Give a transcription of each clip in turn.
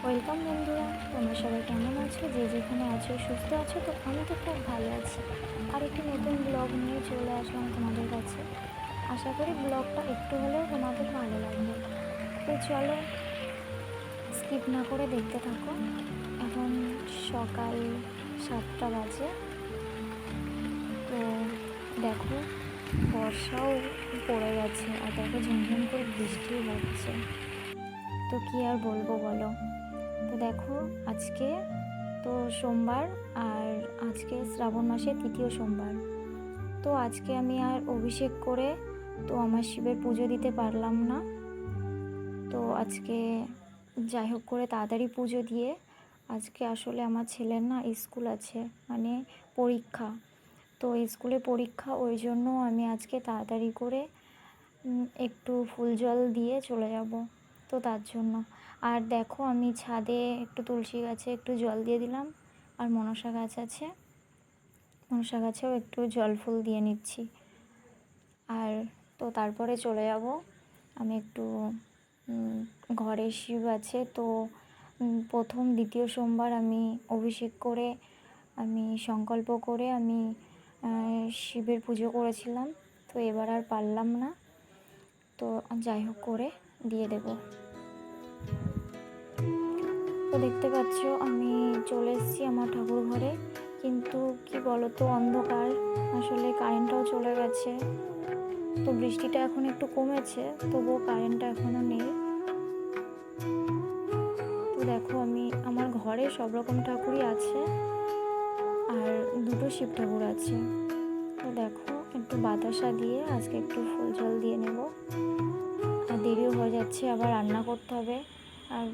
Welcome বন্ধুরা, তোমরা সবাই কেমন আছো? যে যেখানে আছো সুস্থ আছো তো? আমি তো খুব ভালো আছি। আর একটি নতুন ব্লগ নিয়ে চলে আসলাম তোমাদের কাছে। আশা করি ব্লগটা একটু হলেও তোমাদের ভালো লাগবে। তো চলো স্কিপ না করে দেখতে থাকো। এখন সকাল 7টা বাজে। তো দেখো বর্ষাও পড়ে গেছে, আর দেখো ঝমঝম করে বৃষ্টিও হচ্ছে। তো কি আর বলবো বলো। তো দেখো আজকে তো সোমবার, আর আজকে শ্রাবণ মাসের তৃতীয় সোমবার। তো আজকে আমি আর অভিষেক করে তো আমার শিবের পুজো দিতে পারলাম না। তো আজকে যাই হোক করে তাড়াতাড়ি পুজো দিয়ে, আজকে আসলে আমার ছেলের না স্কুল আছে, মানে পরীক্ষা। তো স্কুলে পরীক্ষা, ওই জন্য আমি আজকে তাড়াতাড়ি করে একটু ফুল জল দিয়ে চলে যাব। তো তার জন্য আর দেখো আমি ছাদে একটু তুলসী গাছে একটু জল দিয়ে দিলাম, আর মনসা গাছ আছে, মনসা গাছেও একটু জল ফুল দিয়ে নিচ্ছি। আর তো তারপরে চলে যাব আমি একটু ঘরে শিব আছে তো প্রথম দ্বিতীয় সোমবার আমি অভিষেক করে আমি সংকল্প করে আমি শিবের পুজো করেছিলাম। তো এবার আর পারলাম না, তো যাই হোক করে দিয়ে দেব। তো দেখতে পাচ্ছ আমি চলে এসেছি আমার ঠাকুর ঘরে, কিন্তু কি বলতো অন্ধকার, আসলে কারেন্টটাও চলে গেছে। তো বৃষ্টিটা এখন একটু কমেছে, তবুও কারেন্টটা এখনও নেই। তো দেখো আমি আমার ঘরে সব রকম ঠাকুরই আছে, আর দুটো শিব ঠাকুর আছে। তো দেখো একটু বাতাসা দিয়ে আজকে একটু ফুল জল দিয়ে নেব। আর দেরিও হয়ে যাচ্ছে, আবার রান্না করতে হবে, আর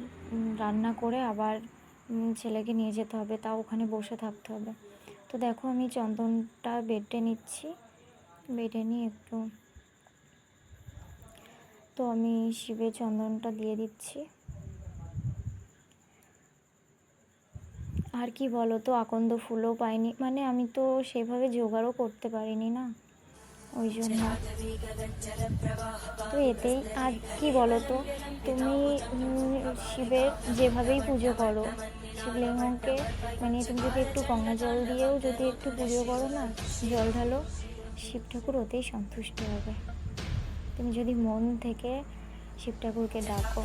রান্না করে আবার ছেলেকে নিয়ে যেতে হবে, তাও ওখানে বসে থাকতে হবে। তো দেখো আমি চন্দনটা বেটে নিচ্ছি, বেটে নিয়ে একটু তো আমি শিবের চন্দনটা দিয়ে দিচ্ছি। আর কি বলো তো আকন্দ ফুলও পাইনি, মানে আমি তো সেভাবে জোগাড়ও করতে পারিনি না, ওই জন্য। তো এতেই আর কি বলো তো, তুমি শিবের যেভাবেই পুজো করো, শিবলিঙ্গকে মানে তুমি যদি একটু গঙ্গা জল দিয়েও যদি একটু পুজো করো না, জল ঢালো, শিব ঠাকুর ওতেই সন্তুষ্ট হবে। তুমি যদি মন থেকে শিব ঠাকুরকে ডাকো,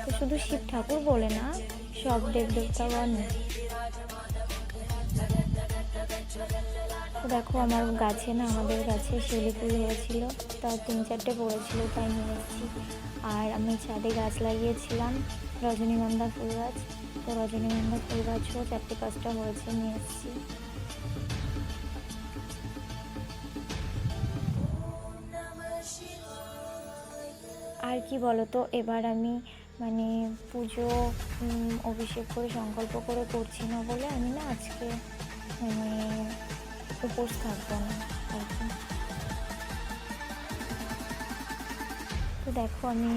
তো শুধু শিব ঠাকুর বলে না, সব দেব দেবতাগণ। তো দেখো আমার গাছে না, আমাদের গাছে শিউলি ফুল হয়েছিল, তার 3-4টে পড়েছিল, তাই নিয়ে এসেছি। আর আমি ছাদে গাছ লাগিয়েছিলাম রজনীগন্ধা ফুল গাছ, তো রজনীগন্ধা ফুল গাছও 4-5টা হয়েছে, নিয়ে এসেছি। আর কি বলতো, এবার আমি মানে পুজো অভিষেক করে সংকল্প করে করছি না বলে আমি না আজকে মানে উপোস থাকবো না আর কি। তো দেখো আমি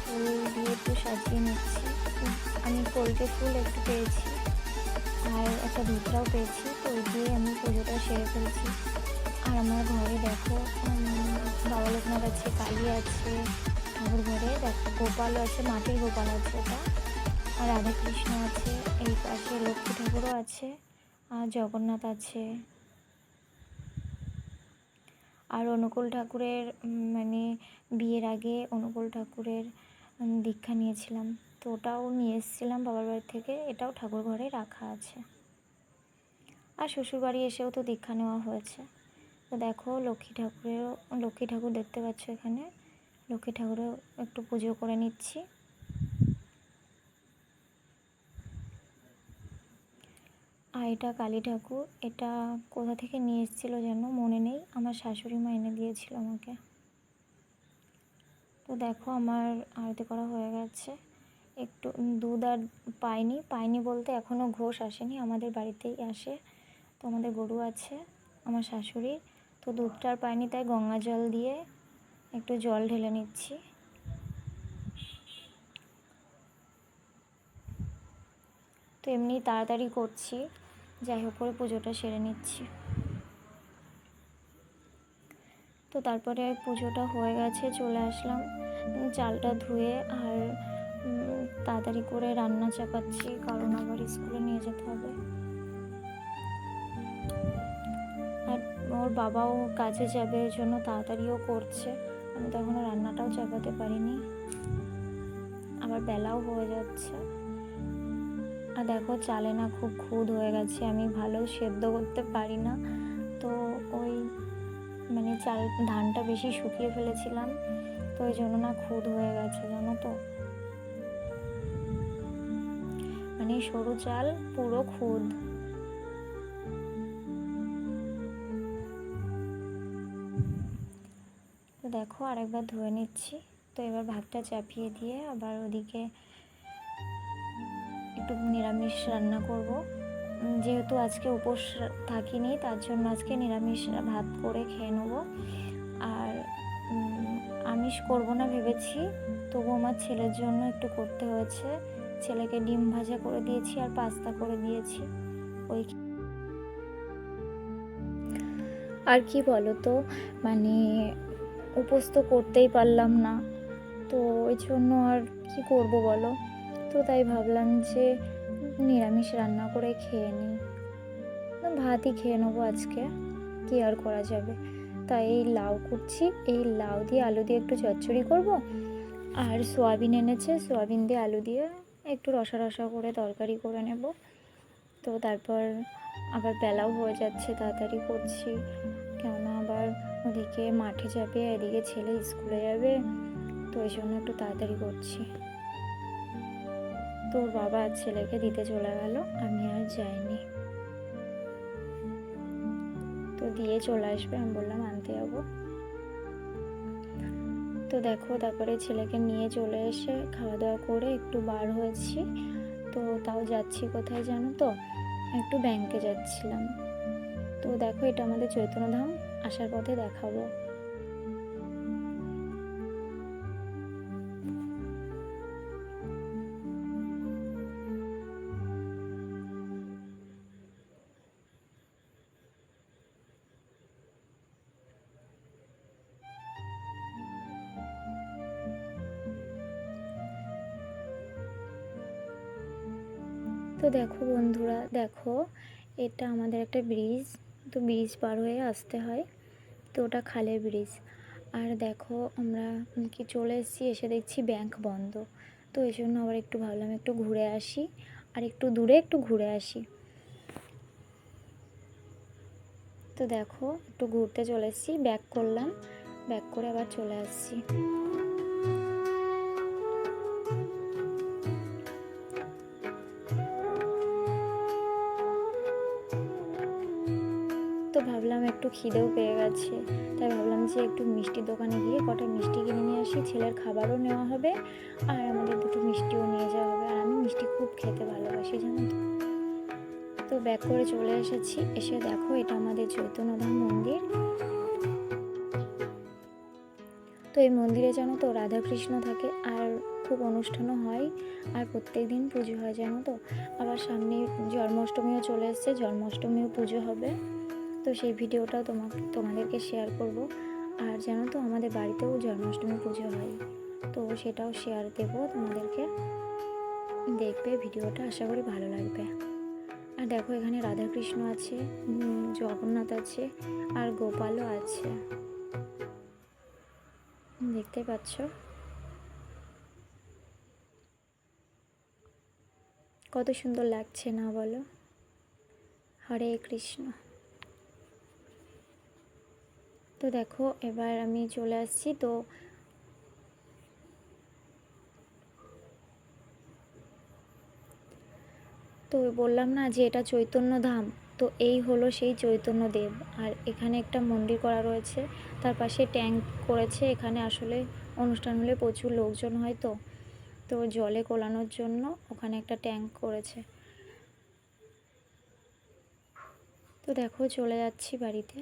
ফুল দিয়ে একটু সাজিয়ে নিচ্ছি। আমি কলকে ফুল একটু পেয়েছি, আর একটা ধুতরাও পেয়েছি, তো ওই দিয়ে আমি পুজোটা সেরে ফেলছি। আর আমার ঘরে দেখো বাবা লোকনাথ আছে, কালী আছে, ঠাকুর ঘরে দেখো গোপালও আছে, মাটির গোপাল আছে ওটা, আর রাধাকৃষ্ণ আছে, এই পাশে লক্ষ্মী ঠাকুরও আছে, আর জগন্নাথ আছে। আর অনুকূল ঠাকুরের মানে বিয়ের আগে অনুকূল ঠাকুরের দীক্ষা নিয়েছিলাম, তো ওটাও নিয়ে এসেছিলাম বাবার বাড়ি থেকে, এটাও ঠাকুর ঘরে রাখা আছে। আর শ্বশুরবাড়ি এসেও তো দীক্ষা নেওয়া হয়েছে। তো দেখো লক্ষ্মী ঠাকুর দেখতে পাচ্ছ এখানে, লক্ষ্মী ঠাকুরেও একটু পুজো করে নিচ্ছি। আর এটা কালী ঠাকুর, এটা কোথা থেকে নিয়ে এসেছিলো যেন মনে নেই, আমার শাশুড়ি মা এনে দিয়েছিল আমাকে। তো দেখো আমার আরতি করা হয়ে গেছে। একটু দুধ আর পাইনি বলতে এখনও ঘোষ আসেনি, আমাদের বাড়িতেই আসে, তো আমাদের গরু আছে আমার শাশুড়ির, তো দুধটা আর পাইনি, তাই গঙ্গা জল দিয়ে একটু জল ঢেলে নিচ্ছি। তো এমনি তাড়াতাড়ি করছি, যাই হোক করে পুজোটা সেরে নিচ্ছি। তো তারপরে পুজোটা হয়ে গেছে, চলে আসলাম, চালটা ধুয়ে আর তাড়াতাড়ি করে রান্না চাপাচ্ছি, কারণ আবার স্কুলে নিয়ে যেতে হবে। আর ওর বাবাও কাজে যাবে, এর জন্য তাড়াতাড়িও করছে। আমি তো এখনও রান্নাটাও চাপাতে পারিনি, আবার বেলাও হয়ে যাচ্ছে। আর দেখো চালে না খুব খুদ হয়ে গেছে, আমি ভালো সেদ্ধ করতে পারি না, তো ওই মানে ধানটা বেশি শুকিয়ে ফেলেছিলাম, তো ওই জন্য না খুদ হয়ে গেছে, জানো তো, মানে সরু চাল পুরো খুদ। তো দেখো আরেকবার ধুয়ে নিচ্ছি। তো এবার ভাতটা চাপিয়ে দিয়ে আবার ওদিকে একটু নিরামিষ রান্না করব। যেহেতু আজকে উপোস থাকিনি, তার জন্য আজকে নিরামিষ ভাত করে খেয়ে নেবো। আর আমিষ করব না ভেবেছি, তবু আমার ছেলের জন্য একটু করতে হয়েছে। ছেলেকে ডিম ভাজা করে দিয়েছি আর পাস্তা করে দিয়েছি। ওই আর কি বলো তো, মানে উপোস তো করতেই পারলাম না, তো ওই জন্য আর কি করব বলো। তো তাই ভাবলাম যে নিরামিষ রান্না করে খেয়ে নিই, ভাতই খেয়ে নেবো আজকে, কি আর করা যাবে। তাই এই লাউ কুটছি, এই লাউ দিয়ে আলু দিয়ে একটু চচ্চড়ি করব। আর সোয়াবিন এনেছে, সোয়াবিন দিয়ে আলু দিয়ে একটু রসা রসা করে তরকারি করে নেব। তো তারপর আবার বেলাও হয়ে যাচ্ছে, তাড়াতাড়ি করছি, কেননা আবার ওদিকে মাঠে যাবে, এদিকে ছেলে স্কুলে যাবে, তো ওই জন্য একটু তাড়াতাড়ি করছি। তোর বাবা আর ছেলেকে দিতে চলে গেল, আমি আর যাইনি। তো দিয়ে চলে আসবে, আমি বললাম আনতে যাবো। তো দেখো তারপরে ছেলেকে নিয়ে চলে এসে খাওয়া দাওয়া করে একটু বার হয়েছি। তো তাও যাচ্ছি কোথায় জানো তো, একটু ব্যাংকে যাচ্ছিলাম। তো দেখো এটা আমাদের চৈতন্যধাম, আসার পথে দেখাবো। তো দেখো বন্ধুরা, দেখো এটা আমাদের একটা ব্রিজ, তো ব্রিজ পার হয়ে আসতে হয়, তো ওটা খালের ব্রিজ। আর দেখো আমরা কি চলে এসেছি, এসে দেখছি ব্যাংক বন্ধ, তো এই জন্য আবার একটু ভাবলাম একটু ঘুরে আসি, আর একটু দূরে একটু ঘুরে আসি। তো দেখো একটু ঘুরতে চলে এসেছি, ব্যাক করলাম, ব্যাক করে আবার চলে আসছি। তো ভাবলাম একটু খিদেও পেয়ে গেছে, তাই ভাবলাম যে একটু মিষ্টির দোকানে গিয়ে কটা মিষ্টি কিনে নিয়ে আসি, ছেলের খাবারও নেওয়া হবে আর আমাদের দুটো মিষ্টিও নিয়ে যাওয়া হবে। আর আমি মিষ্টি খুব খেতে ভালোবাসি, জানো তো। তো ব্যাক করে চলে এসেছি, এসে দেখো এটা আমাদের চৈতন্যধাম মন্দির। তো এই মন্দিরে জানো তো রাধাকৃষ্ণ থাকে, আর খুব অনুষ্ঠানও হয়, আর প্রত্যেক দিন পুজো হয়, জানো তো। আবার সামনে জন্মাষ্টমীও চলে এসছে, জন্মাষ্টমীও পুজো হবে, তো সেই ভিডিওটাও তোমাদেরকে শেয়ার করব। আর জানো তো আমাদের বাড়িতেও জন্মাষ্টমী পুজো হয়, তো সেটাও শেয়ার দেবো তোমাদেরকে, দেখবে ভিডিওটা, আশা করি ভালো লাগবে। আর দেখো এখানে রাধাকৃষ্ণ আছে, জগন্নাথ আছে, আর গোপালও আছে, দেখতে পাচ্ছ কত সুন্দর লাগছে না বলো। হরে কৃষ্ণ। তো দেখো এবার আমি চলে আসছি, তো বললাম না যে এটা চৈতন্য ধাম, তো এই হলো সেই চৈতন্যদেব। আর এখানে একটা মন্দির করা রয়েছে, তার পাশে ট্যাঙ্ক করেছে, এখানে আসলে অনুষ্ঠান হলে প্রচুর লোকজন হয়, তো তো জলে কোলানোর জন্য ওখানে একটা ট্যাঙ্ক করেছে। তো দেখো চলে যাচ্ছি বাড়িতে,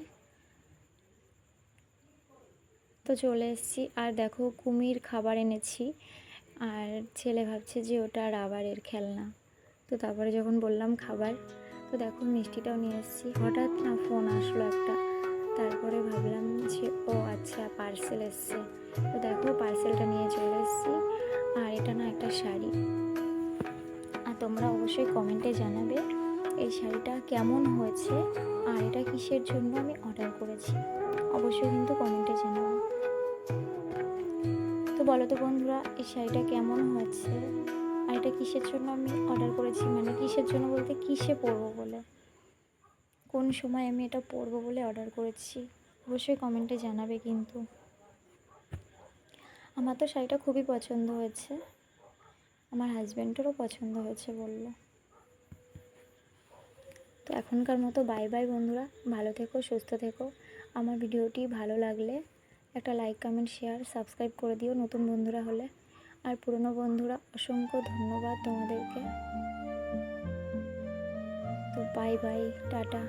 তো চলে এসেছি। আর দেখো কুমির খাবার এনেছি, আর ছেলে ভাবছে যে ওটা রাবারের খেলনা, তো তারপরে যখন বললাম খাবার, তো দেখো মিষ্টিটাও নিয়ে এসেছি। হঠাৎ না ফোন আসলো একটা, তারপরে ভাবলাম যে ও আচ্ছা পার্সেল এসছে, তো দেখো পার্সেলটা নিয়ে চলে এসেছি। আর এটা না একটা শাড়ি, অবশ্যই কমেন্টে জানাবে এই শাড়িটা কেমন হয়েছে আর এটা কিসের জন্য আমি অর্ডার করেছি, অবশ্যই কিন্তু কমেন্টে জানাবে। তো বলো তো বন্ধুরা, এই শাড়িটা কেমন হয়েছে আর এটা কিসের জন্য আমি অর্ডার করেছি, মানে কিসের জন্য বলতে কিসে পরবো বলে, কোন সময় আমি এটা পরবো বলে অর্ডার করেছি, অবশ্যই কমেন্টে জানাবে কিন্তু। আমার তো শাড়িটা খুবই পছন্দ হয়েছে, আমার হাজব্যান্ডেরও পছন্দ হয়েছে বললো। তো এখনকার মতো বাই বাই বন্ধুরা, ভালো থেকো, সুস্থ থেকো। আমার ভিডিওটি ভালো লাগলে একটা লাইক, কমেন্ট, শেয়ার, সাবস্ক্রাইব করে দিও নতুন বন্ধুরা হলে। আর পুরনো বন্ধুরা অসংখ্য ধন্যবাদ তোমাদেরকে। তো বাই বাই, টাটা।